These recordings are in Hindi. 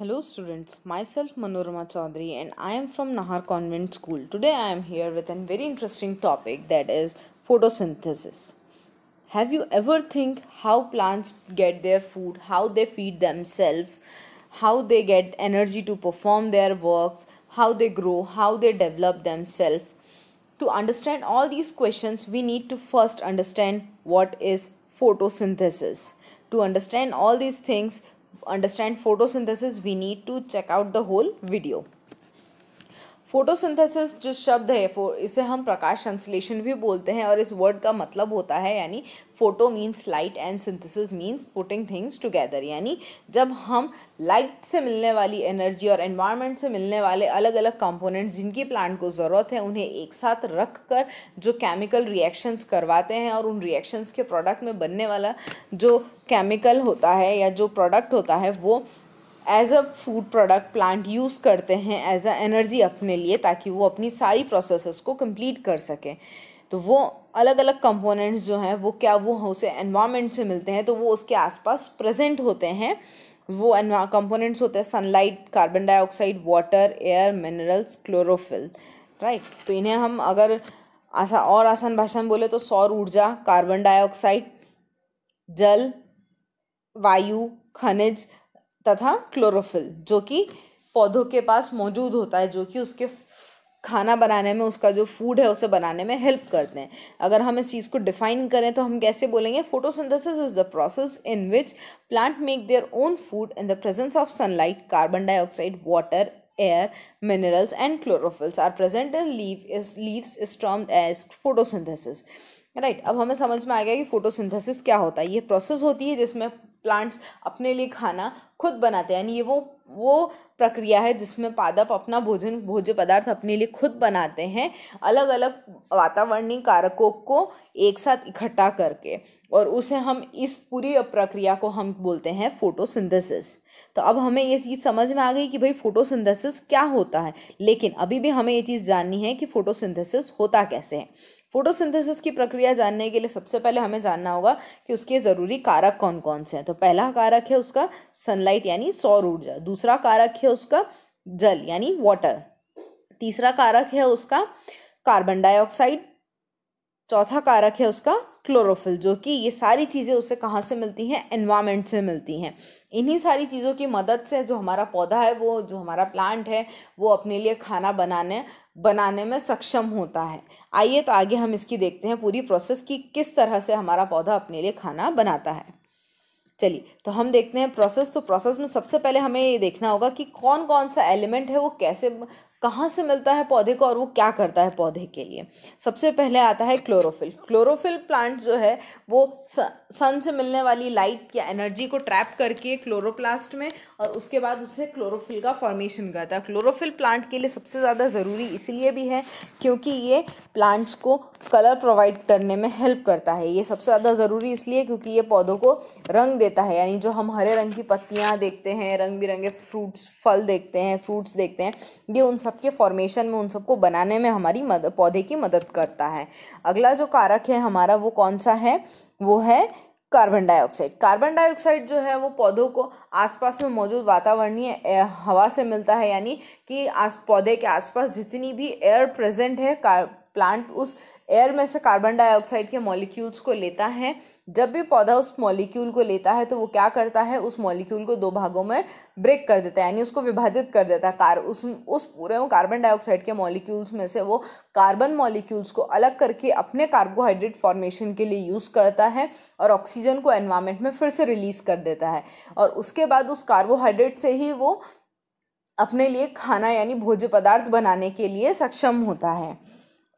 Hello students, myself Manorama Chaudhary and I am from Nahar Convent School. Today I am here with a very interesting topic, that is photosynthesis. Have you ever think how plants get their food, how they feed themselves, how they get energy to perform their works, how they grow, how they develop themselves? To understand all these questions, we need to first understand what is photosynthesis. To understand all these things, understand photosynthesis, we need to check out the whole video. Photosynthesis जो शब्द है इसे हम प्रकाश संश्लेषण भी बोलते हैं और इस वर्ड का मतलब होता है यानी photo means light and synthesis means putting things together, यानी जब हम लाइट से मिलने वाली एनर्जी और एनवायरनमेंट से मिलने वाले अलग अलग कंपोनेंट्स जिनकी प्लांट को ज़रूरत है उन्हें एक साथ रख कर जो केमिकल रिएक्शंस करवाते हैं और उन रिएक्शंस के प्रोडक्ट में बनने वाला जो केमिकल होता है या जो प्रोडक्ट होता है वो as a food product plant use करते हैं एज अ एनर्जी अपने लिए, ताकि वो अपनी सारी प्रोसेसेस को कंप्लीट कर सकें। तो वो अलग अलग कंपोनेंट्स जो हैं वो क्या वो उसे एनवायरनमेंट से मिलते हैं, तो वो उसके आसपास प्रेजेंट होते हैं। वो कंपोनेंट्स होते हैं sunlight, carbon dioxide, water, air, minerals, chlorophyll, right. तो इन्हें हम अगर आसान भाषा में बोले तो सौर ऊर्जा, कार्बन डाइऑक्साइड, जल, वायु, खनिज तथा क्लोरोफिल जो कि पौधों के पास मौजूद होता है, जो कि उसके खाना बनाने में, उसका जो फूड है उसे बनाने में हेल्प करते हैं। अगर हम इस चीज़ को डिफाइन करें तो हम कैसे बोलेंगे, photosynthesis is the process in which plant make their own food in the presence of sunlight, carbon dioxide, water, air, minerals and chlorophylls are present in leaves is termed as photosynthesis, right. अब हमें समझ में आ गया कि फोटोसिंथेसिस क्या होता है। ये प्रोसेस होती है जिसमें प्लांट्स अपने लिए खाना खुद बनाते हैं, यानी ये वो प्रक्रिया है जिसमें पादप अपना भोज्य पदार्थ अपने लिए खुद बनाते हैं, अलग अलग वातावरणीय कारकों को एक साथ इकट्ठा करके, और उसे हम इस पूरी प्रक्रिया को हम बोलते हैं फोटोसिंथेसिस। तो अब हमें ये चीज़ समझ में आ गई कि भाई फोटोसिंथेसिस क्या होता है, लेकिन अभी भी हमें ये चीज़ जाननी है कि फोटोसिंथेसिस होता कैसे है। फोटोसिंथेसिस की प्रक्रिया जानने के लिए सबसे पहले हमें जानना होगा कि उसके ज़रूरी कारक कौन कौन से हैं। तो पहला कारक है उसका सनलाइट यानी सौर ऊर्जा, दूसरा कारक है उसका जल यानी वाटर, तीसरा कारक है उसका कार्बन डाइऑक्साइड, चौथा कारक है उसका क्लोरोफिल, जो कि ये सारी चीज़ें उससे कहाँ से मिलती हैं, एनवायरनमेंट से मिलती हैं। इन्हीं सारी चीज़ों की मदद से जो हमारा पौधा है, वो जो हमारा प्लांट है, वो अपने लिए खाना बनाने में सक्षम होता है। आइए तो आगे हम इसकी देखते हैं पूरी प्रोसेस की किस तरह से हमारा पौधा अपने लिए खाना बनाता है। चलिए तो हम देखते हैं प्रोसेस। तो प्रोसेस में सबसे पहले हमें ये देखना होगा कि कौन कौन सा एलिमेंट है वो कैसे कहाँ से मिलता है पौधे को और वो क्या करता है पौधे के लिए। सबसे पहले आता है क्लोरोफिल। क्लोरोफिल प्लांट जो है वो सन से मिलने वाली लाइट या एनर्जी को ट्रैप करके क्लोरोप्लास्ट में, और उसके बाद उससे क्लोरोफिल का फॉर्मेशन करता है। क्लोरोफिल प्लांट के लिए सबसे ज़्यादा ज़रूरी इसलिए भी है क्योंकि ये प्लांट्स को कलर प्रोवाइड करने में हेल्प करता है। ये सबसे ज़्यादा ज़रूरी इसलिए क्योंकि ये पौधों को रंग देता है, यानी जो हम हरे रंग की पत्तियाँ देखते हैं, रंग बिरंगे फल देखते हैं, फ्रूट्स देखते हैं, ये उन सबके फॉर्मेशन में, उन सबको बनाने में हमारी पौधे की मदद करता है। अगला जो कारक है हमारा वो कौन सा है, वो है कार्बन डाइऑक्साइड। कार्बन डाइऑक्साइड जो है वो पौधों को आसपास में मौजूद वातावरणीय हवा से मिलता है, यानी कि पौधे के आसपास जितनी भी एयर प्रेजेंट है, प्लांट उस एयर में से कार्बन डाइऑक्साइड के मॉलिक्यूल्स को लेता है। जब भी पौधा उस मॉलिक्यूल को लेता है तो वो क्या करता है, उस मॉलिक्यूल को दो भागों में ब्रेक कर देता है, यानी उसको विभाजित कर देता है। उस पूरे कार्बन डाइऑक्साइड के मॉलिक्यूल्स में से वो कार्बन मॉलिक्यूल्स को अलग करके अपने कार्बोहाइड्रेट फॉर्मेशन के लिए यूज़ करता है और ऑक्सीजन को एनवायरनमेंट में फिर से रिलीज कर देता है, और उसके बाद उस कार्बोहाइड्रेट से ही वो अपने लिए खाना यानी भोज्य पदार्थ बनाने के लिए सक्षम होता है।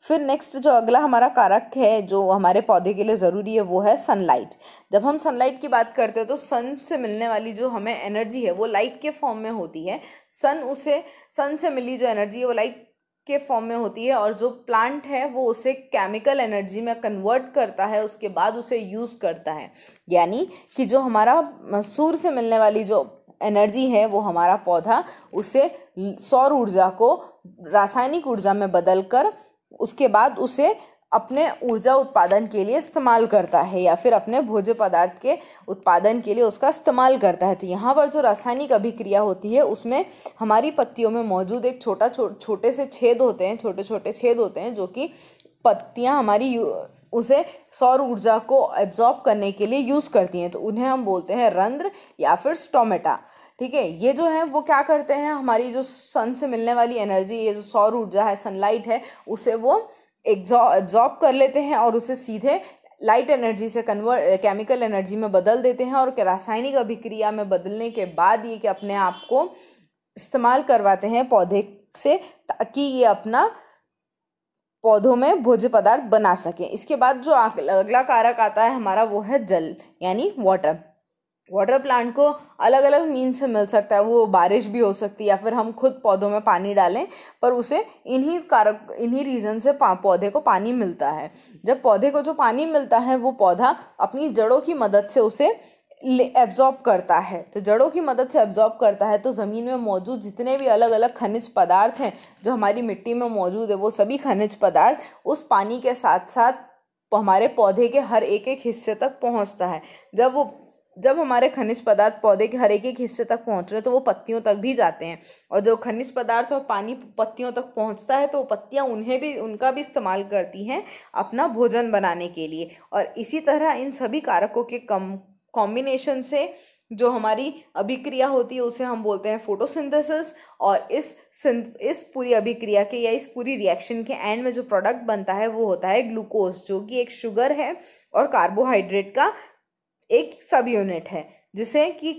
फिर नेक्स्ट जो अगला हमारा कारक है जो हमारे पौधे के लिए ज़रूरी है वो है सनलाइट। जब हम सनलाइट की बात करते हैं तो सन से मिलने वाली जो हमें एनर्जी है वो लाइट के फॉर्म में होती है। सन से मिली जो एनर्जी है वो लाइट के फॉर्म में होती है, और जो प्लांट है वो उसे केमिकल एनर्जी में कन्वर्ट करता है, उसके बाद उसे यूज़ करता है। यानी कि जो हमारा सूर्य से मिलने वाली जो एनर्जी है वो हमारा पौधा उसे सौर ऊर्जा को रासायनिक ऊर्जा में बदल कर उसके बाद उसे अपने ऊर्जा उत्पादन के लिए इस्तेमाल करता है या फिर अपने भोज्य पदार्थ के उत्पादन के लिए उसका इस्तेमाल करता है। तो यहाँ पर जो रासायनिक अभिक्रिया होती है उसमें हमारी पत्तियों में मौजूद एक छोटे से छेद होते हैं, छोटे छोटे छेद होते हैं, जो कि पत्तियाँ हमारी उसे सौर ऊर्जा को एब्जॉर्ब करने के लिए यूज़ करती हैं। तो उन्हें हम बोलते हैं रंध्र या फिर स्टोमेटा। ठीक है, ये जो है वो क्या करते हैं, हमारी जो सन से मिलने वाली एनर्जी, ये जो सौर ऊर्जा है, सनलाइट है, उसे वो एब्जॉर्ब कर लेते हैं और उसे सीधे लाइट एनर्जी से केमिकल एनर्जी में बदल देते हैं। और रासायनिक अभिक्रिया में बदलने के बाद ये कि अपने आप को इस्तेमाल करवाते हैं पौधे से, ताकि ये अपना पौधों में भोज्य पदार्थ बना सकें। इसके बाद जो अगला कारक आता है हमारा, वो है जल यानी वाटर। वाटर प्लांट को अलग अलग मीन से मिल सकता है, वो बारिश भी हो सकती है या फिर हम खुद पौधों में पानी डालें, पर उसे इन्हीं रीज़न से पौधे को पानी मिलता है। जब पौधे को जो पानी मिलता है वो पौधा अपनी जड़ों की मदद से उसे एब्जॉर्ब करता है। तो जड़ों की मदद से एब्जॉर्ब करता है तो ज़मीन में मौजूद जितने भी अलग अलग खनिज पदार्थ हैं जो हमारी मिट्टी में मौजूद है, वो सभी खनिज पदार्थ उस पानी के साथ साथ हमारे पौधे के हर एक एक हिस्से तक पहुंचता है। जब हमारे खनिज पदार्थ पौधे के हर एक एक हिस्से तक पहुंच रहे हैं तो वो पत्तियों तक भी जाते हैं, और जो खनिज पदार्थ और पानी पत्तियों तक पहुंचता है तो वो पत्तियां उनका भी इस्तेमाल करती हैं अपना भोजन बनाने के लिए। और इसी तरह इन सभी कारकों के कॉम्बिनेशन से जो हमारी अभिक्रिया होती है उसे हम बोलते हैं फोटोसिंथेसिस। और इस पूरी अभिक्रिया के या इस पूरी रिएक्शन के एंड में जो प्रोडक्ट बनता है वो होता है ग्लूकोज, जो कि एक शुगर है और कार्बोहाइड्रेट का एक सब यूनिट है, जिसे कि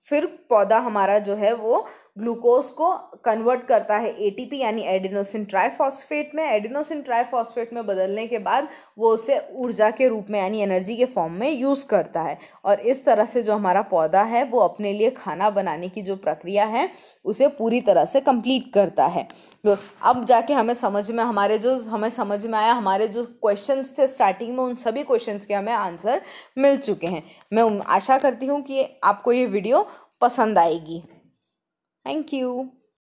फिर पौधा हमारा जो है वो ग्लूकोज को कन्वर्ट करता है एटीपी यानी एडिनोसिन ट्राइफॉस्फेट में। एडिनोसिन ट्राइफॉस्फेट में बदलने के बाद वो उसे ऊर्जा के रूप में यानी एनर्जी के फॉर्म में यूज़ करता है। और इस तरह से जो हमारा पौधा है वो अपने लिए खाना बनाने की जो प्रक्रिया है उसे पूरी तरह से कंप्लीट करता है। तो अब जाके हमें समझ में आया, हमारे जो क्वेश्चंस थे स्टार्टिंग में, उन सभी क्वेश्चंस के हमें आंसर मिल चुके हैं। मैं आशा करती हूँ कि आपको ये वीडियो पसंद आएगी। Thank you.